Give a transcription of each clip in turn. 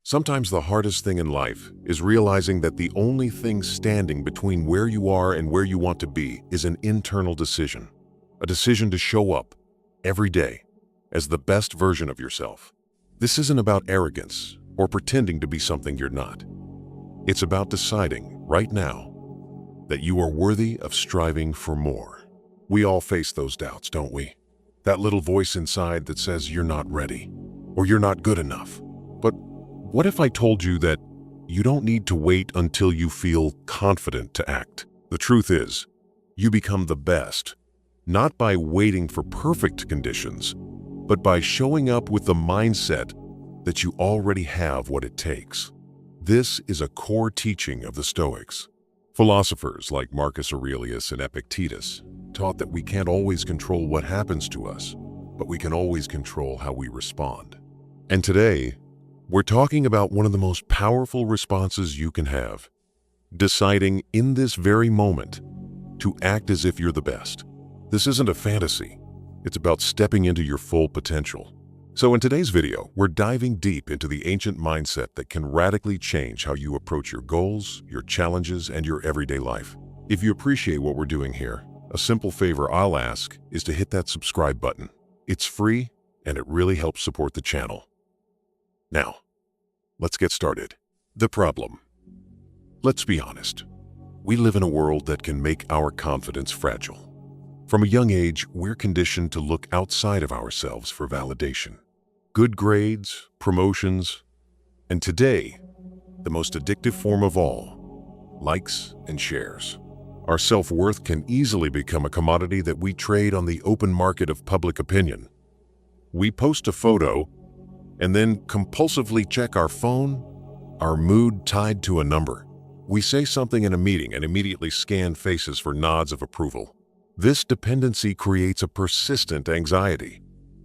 Sometimes the hardest thing in life is realizing that the only thing standing between where you are and where you want to be is an internal decision. A decision to show up every day as the best version of yourself. This isn't about arrogance or pretending to be something you're not. It's about deciding right now that you are worthy of striving for more. We all face those doubts, don't we? That little voice inside that says you're not ready or you're not good enough. But what if I told you that you don't need to wait until you feel confident to act? The truth is, you become the best, not by waiting for perfect conditions, but by showing up with the mindset that you already have what it takes. This is a core teaching of the Stoics. Philosophers like Marcus Aurelius and Epictetus taught that we can't always control what happens to us, but we can always control how we respond. And today, we're talking about one of the most powerful responses you can have, deciding in this very moment to act as if you're the best. This isn't a fantasy. It's about stepping into your full potential. So in today's video, we're diving deep into the ancient mindset that can radically change how you approach your goals, your challenges, and your everyday life. If you appreciate what we're doing here, a simple favor I'll ask is to hit that subscribe button. It's free, and it really helps support the channel. Now, let's get started. The problem. Let's be honest. We live in a world that can make our confidence fragile. From a young age, we're conditioned to look outside of ourselves for validation. Good grades, promotions, and today, the most addictive form of all, likes and shares. Our self-worth can easily become a commodity that we trade on the open market of public opinion. We post a photo and then compulsively check our phone, our mood tied to a number. We say something in a meeting and immediately scan faces for nods of approval. This dependency creates a persistent anxiety.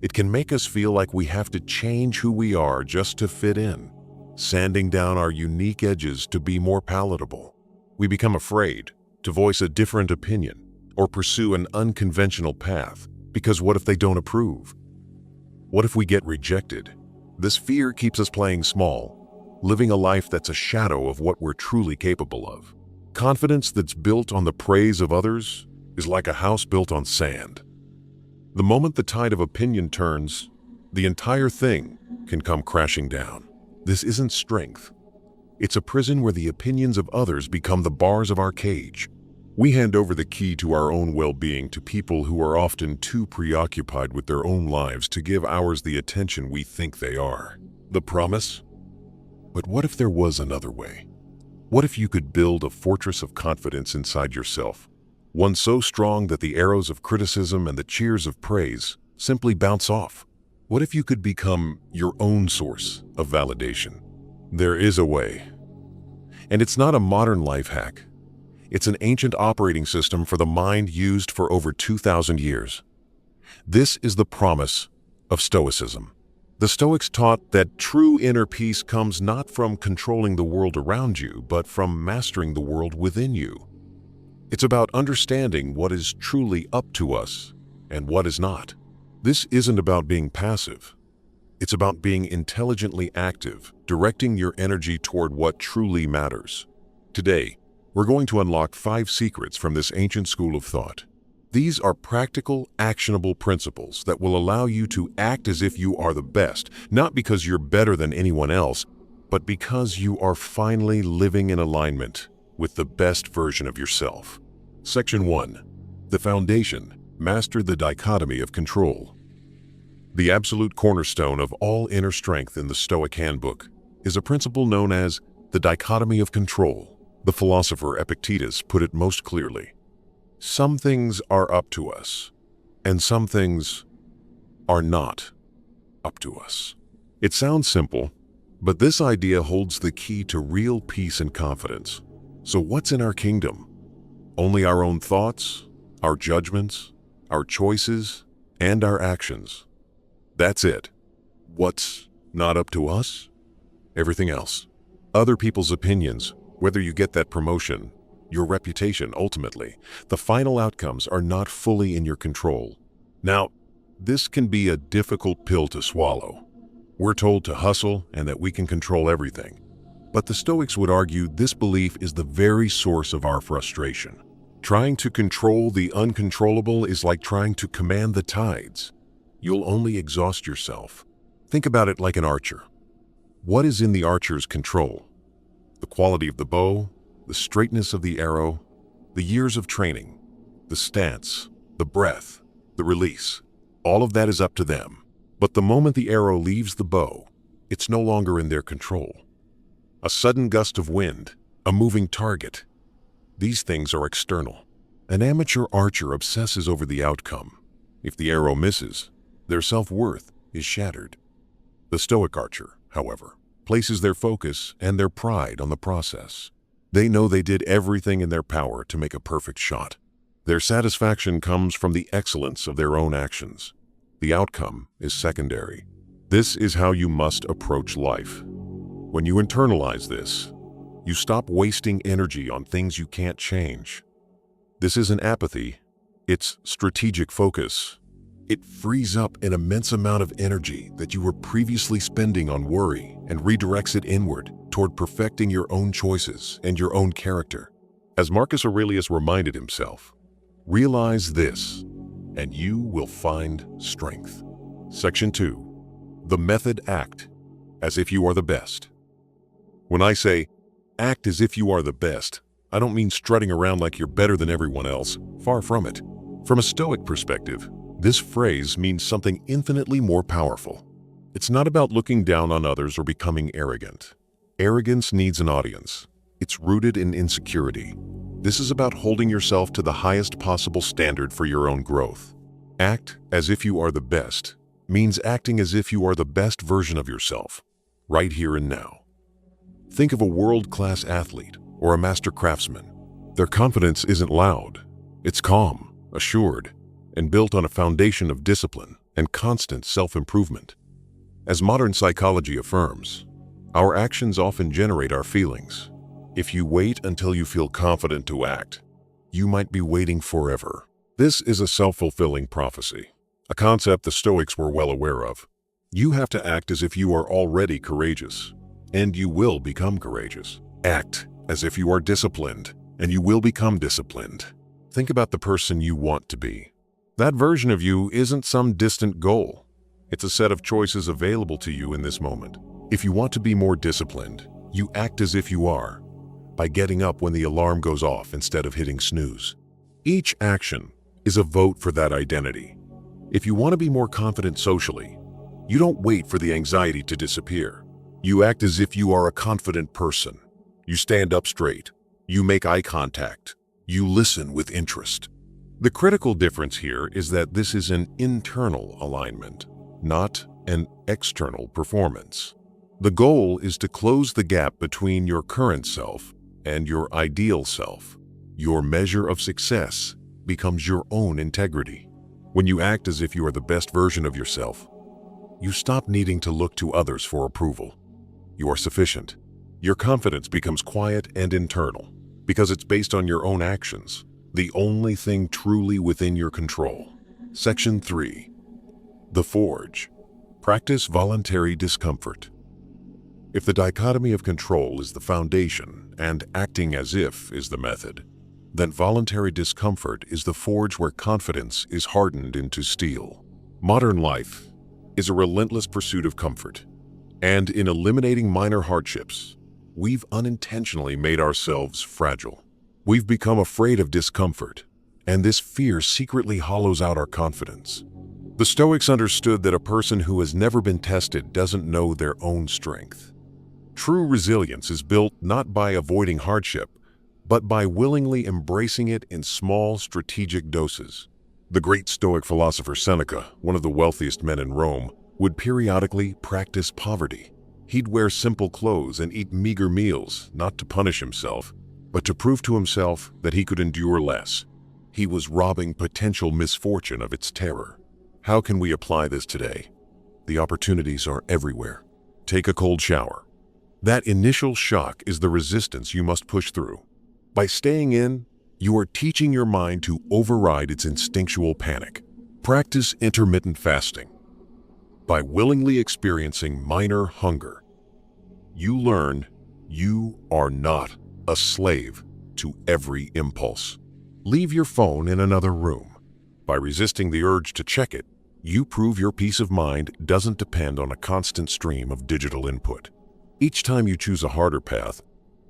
It can make us feel like we have to change who we are just to fit in, sanding down our unique edges to be more palatable. We become afraid to voice a different opinion or pursue an unconventional path because what if they don't approve? What if we get rejected? This fear keeps us playing small, living a life that's a shadow of what we're truly capable of. Confidence that's built on the praise of others is like a house built on sand. The moment the tide of opinion turns, the entire thing can come crashing down. This isn't strength. It's a prison where the opinions of others become the bars of our cage. We hand over the key to our own well-being to people who are often too preoccupied with their own lives to give ours the attention we think they are. The promise? But what if there was another way? What if you could build a fortress of confidence inside yourself? One so strong that the arrows of criticism and the cheers of praise simply bounce off. What if you could become your own source of validation? There is a way. And it's not a modern life hack. It's an ancient operating system for the mind used for over 2,000 years. This is the promise of Stoicism. The Stoics taught that true inner peace comes not from controlling the world around you, but from mastering the world within you. It's about understanding what is truly up to us and what is not. This isn't about being passive. It's about being intelligently active, directing your energy toward what truly matters. Today, we're going to unlock 5 secrets from this ancient school of thought. These are practical, actionable principles that will allow you to act as if you are the best, not because you're better than anyone else, but because you are finally living in alignment with the best version of yourself. Section 1. The foundation. Master the dichotomy of control. The absolute cornerstone of all inner strength in the Stoic Handbook is a principle known as the dichotomy of control. The philosopher Epictetus put it most clearly. Some things are up to us, and some things are not up to us. It sounds simple, but this idea holds the key to real peace and confidence. So what's in our kingdom? Only our own thoughts, our judgments, our choices, and our actions. That's it. What's not up to us? Everything else. Other people's opinions, whether you get that promotion, your reputation, ultimately, the final outcomes are not fully in your control. Now, this can be a difficult pill to swallow. We're told to hustle and that we can control everything. But the Stoics would argue this belief is the very source of our frustration. Trying to control the uncontrollable is like trying to command the tides. You'll only exhaust yourself. Think about it like an archer. What is in the archer's control? The quality of the bow, the straightness of the arrow, the years of training, the stance, the breath, the release. All of that is up to them. But the moment the arrow leaves the bow, it's no longer in their control. A sudden gust of wind, a moving target. These things are external. An amateur archer obsesses over the outcome. If the arrow misses, their self-worth is shattered. The Stoic archer, however, places their focus and their pride on the process. They know they did everything in their power to make a perfect shot. Their satisfaction comes from the excellence of their own actions. The outcome is secondary. This is how you must approach life. When you internalize this, you stop wasting energy on things you can't change. This isn't apathy, it's strategic focus. It frees up an immense amount of energy that you were previously spending on worry and redirects it inward toward perfecting your own choices and your own character. As Marcus Aurelius reminded himself, realize this, and you will find strength. Section 2. The method act as if you are the best. When I say, act as if you are the best, I don't mean strutting around like you're better than everyone else. Far from it. From a Stoic perspective, this phrase means something infinitely more powerful. It's not about looking down on others or becoming arrogant. Arrogance needs an audience. It's rooted in insecurity. This is about holding yourself to the highest possible standard for your own growth. Act as if you are the best means acting as if you are the best version of yourself, right here and now. Think of a world-class athlete or a master craftsman. Their confidence isn't loud. It's calm, assured, and built on a foundation of discipline and constant self-improvement. As modern psychology affirms, our actions often generate our feelings. If you wait until you feel confident to act, you might be waiting forever. This is a self-fulfilling prophecy, a concept the Stoics were well aware of. You have to act as if you are already courageous, and you will become courageous. Act as if you are disciplined, and you will become disciplined. Think about the person you want to be. That version of you isn't some distant goal. It's a set of choices available to you in this moment. If you want to be more disciplined, you act as if you are, by getting up when the alarm goes off instead of hitting snooze. Each action is a vote for that identity. If you want to be more confident socially, you don't wait for the anxiety to disappear. You act as if you are a confident person. You stand up straight. You make eye contact. You listen with interest. The critical difference here is that this is an internal alignment, not an external performance. The goal is to close the gap between your current self and your ideal self. Your measure of success becomes your own integrity. When you act as if you are the best version of yourself, you stop needing to look to others for approval. You are sufficient. Your confidence becomes quiet and internal because it's based on your own actions, the only thing truly within your control. Section 3. The Forge. Practice voluntary discomfort. If the dichotomy of control is the foundation and acting as if is the method, then voluntary discomfort is the forge where confidence is hardened into steel. Modern life is a relentless pursuit of comfort, and in eliminating minor hardships, we've unintentionally made ourselves fragile. We've become afraid of discomfort, and this fear secretly hollows out our confidence. The Stoics understood that a person who has never been tested doesn't know their own strength. True resilience is built not by avoiding hardship, but by willingly embracing it in small, strategic doses. The great Stoic philosopher Seneca, one of the wealthiest men in Rome, would periodically practice poverty. He'd wear simple clothes and eat meager meals, not to punish himself, but to prove to himself that he could endure less. He was robbing potential misfortune of its terror. How can we apply this today? The opportunities are everywhere. Take a cold shower. That initial shock is the resistance you must push through. By staying in, you are teaching your mind to override its instinctual panic. Practice intermittent fasting. By willingly experiencing minor hunger, you learn you are not a slave to every impulse. Leave your phone in another room. By resisting the urge to check it, you prove your peace of mind doesn't depend on a constant stream of digital input. Each time you choose a harder path,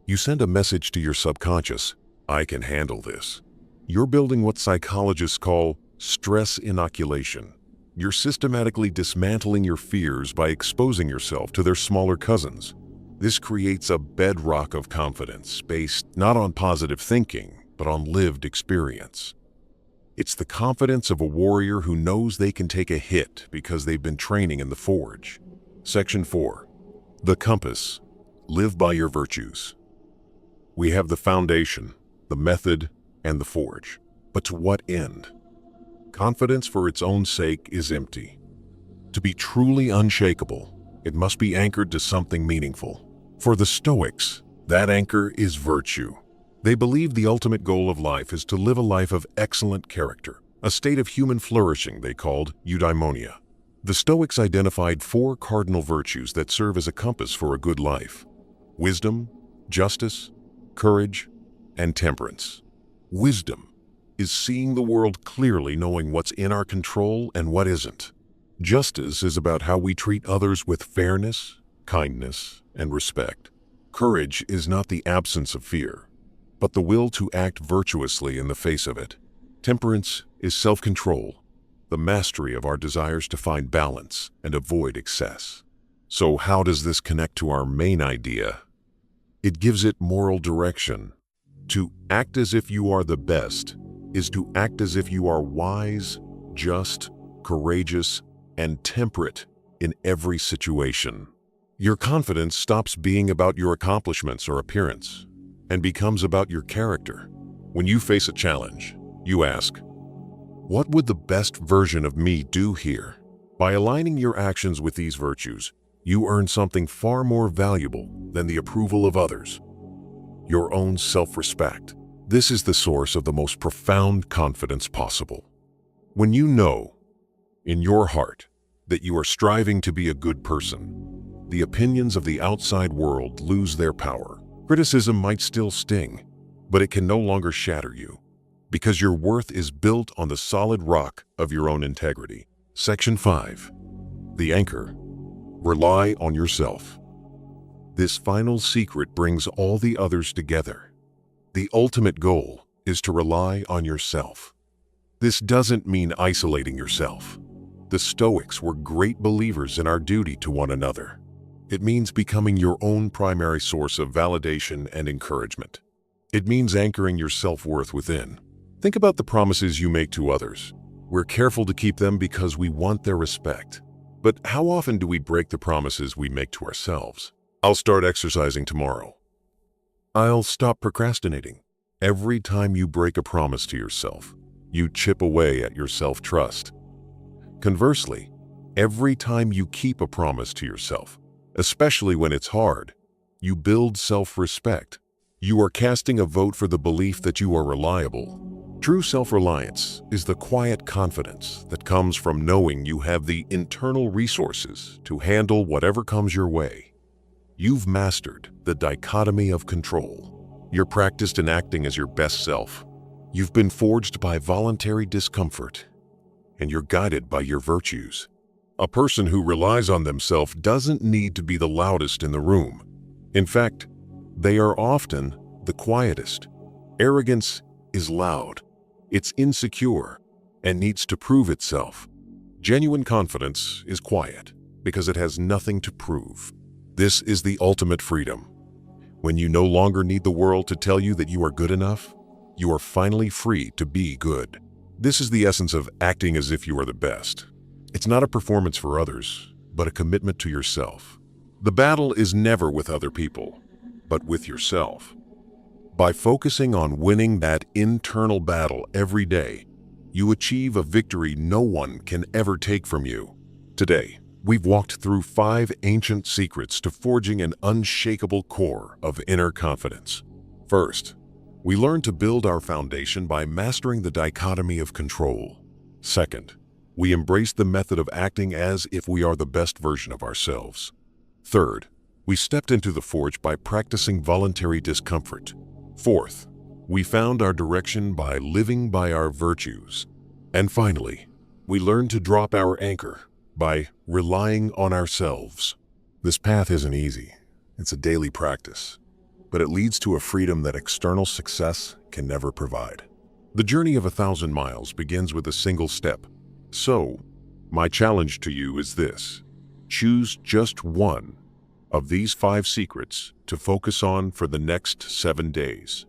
you send a message to your subconscious, I can handle this. You're building what psychologists call stress inoculation. You're systematically dismantling your fears by exposing yourself to their smaller cousins. This creates a bedrock of confidence based not on positive thinking, but on lived experience. It's the confidence of a warrior who knows they can take a hit because they've been training in the forge. Section 4. The compass. Live by your virtues. We have the foundation, the method, and the forge. But to what end? Confidence for its own sake is empty. To be truly unshakable, it must be anchored to something meaningful. For the Stoics, that anchor is virtue. They believe the ultimate goal of life is to live a life of excellent character, a state of human flourishing they called eudaimonia. The Stoics identified 4 cardinal virtues that serve as a compass for a good life: wisdom, justice, courage, and temperance. Wisdom is seeing the world clearly, knowing what's in our control and what isn't. Justice is about how we treat others with fairness, kindness, and respect. Courage is not the absence of fear, but the will to act virtuously in the face of it. Temperance is self-control, the mastery of our desires to find balance and avoid excess. So how does this connect to our main idea? It gives it moral direction. To act as if you are the best is to act as if you are wise, just, courageous, and temperate in every situation. Your confidence stops being about your accomplishments or appearance and becomes about your character. When you face a challenge, you ask, what would the best version of me do here? By aligning your actions with these virtues, you earn something far more valuable than the approval of others: your own self-respect. This is the source of the most profound confidence possible. When you know, in your heart, that you are striving to be a good person, the opinions of the outside world lose their power. Criticism might still sting, but it can no longer shatter you, because your worth is built on the solid rock of your own integrity. Section 5. The anchor. Rely on yourself. This final secret brings all the others together. The ultimate goal is to rely on yourself. This doesn't mean isolating yourself. The Stoics were great believers in our duty to one another. It means becoming your own primary source of validation and encouragement. It means anchoring your self-worth within. Think about the promises you make to others. We're careful to keep them because we want their respect. But how often do we break the promises we make to ourselves? I'll start exercising tomorrow. I'll stop procrastinating. Every time you break a promise to yourself, you chip away at your self-trust. Conversely, every time you keep a promise to yourself, especially when it's hard, you build self-respect. You are casting a vote for the belief that you are reliable. True self-reliance is the quiet confidence that comes from knowing you have the internal resources to handle whatever comes your way. You've mastered the dichotomy of control. You're practiced in acting as your best self. You've been forged by voluntary discomfort, and you're guided by your virtues. A person who relies on themselves doesn't need to be the loudest in the room. In fact, they are often the quietest. Arrogance is loud. It's insecure and needs to prove itself. Genuine confidence is quiet because it has nothing to prove. This is the ultimate freedom. When you no longer need the world to tell you that you are good enough, you are finally free to be good. This is the essence of acting as if you are the best. It's not a performance for others, but a commitment to yourself. The battle is never with other people, but with yourself. By focusing on winning that internal battle every day, you achieve a victory no one can ever take from you. Today, we've walked through 5 ancient secrets to forging an unshakable core of inner confidence. First, we learn to build our foundation by mastering the dichotomy of control. Second, We embrace the method of acting as if we are the best version of ourselves. Third, we stepped into the forge by practicing voluntary discomfort. Fourth, we found our direction by living by our virtues. And finally, we learned to drop our anchor by relying on ourselves. This path isn't easy. It's a daily practice, but it leads to a freedom that external success can never provide. The journey of 1,000 miles begins with a single step. So, my challenge to you is this: choose just one of these 5 secrets to focus on for the next 7 days.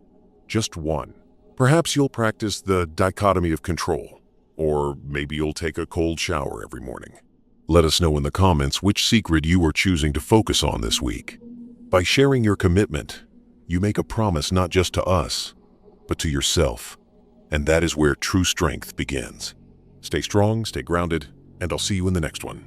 Just one. Perhaps you'll practice the dichotomy of control, or maybe you'll take a cold shower every morning. Let us know in the comments which secret you are choosing to focus on this week. By sharing your commitment, you make a promise not just to us, but to yourself. And that is where true strength begins. Stay strong, stay grounded, and I'll see you in the next one.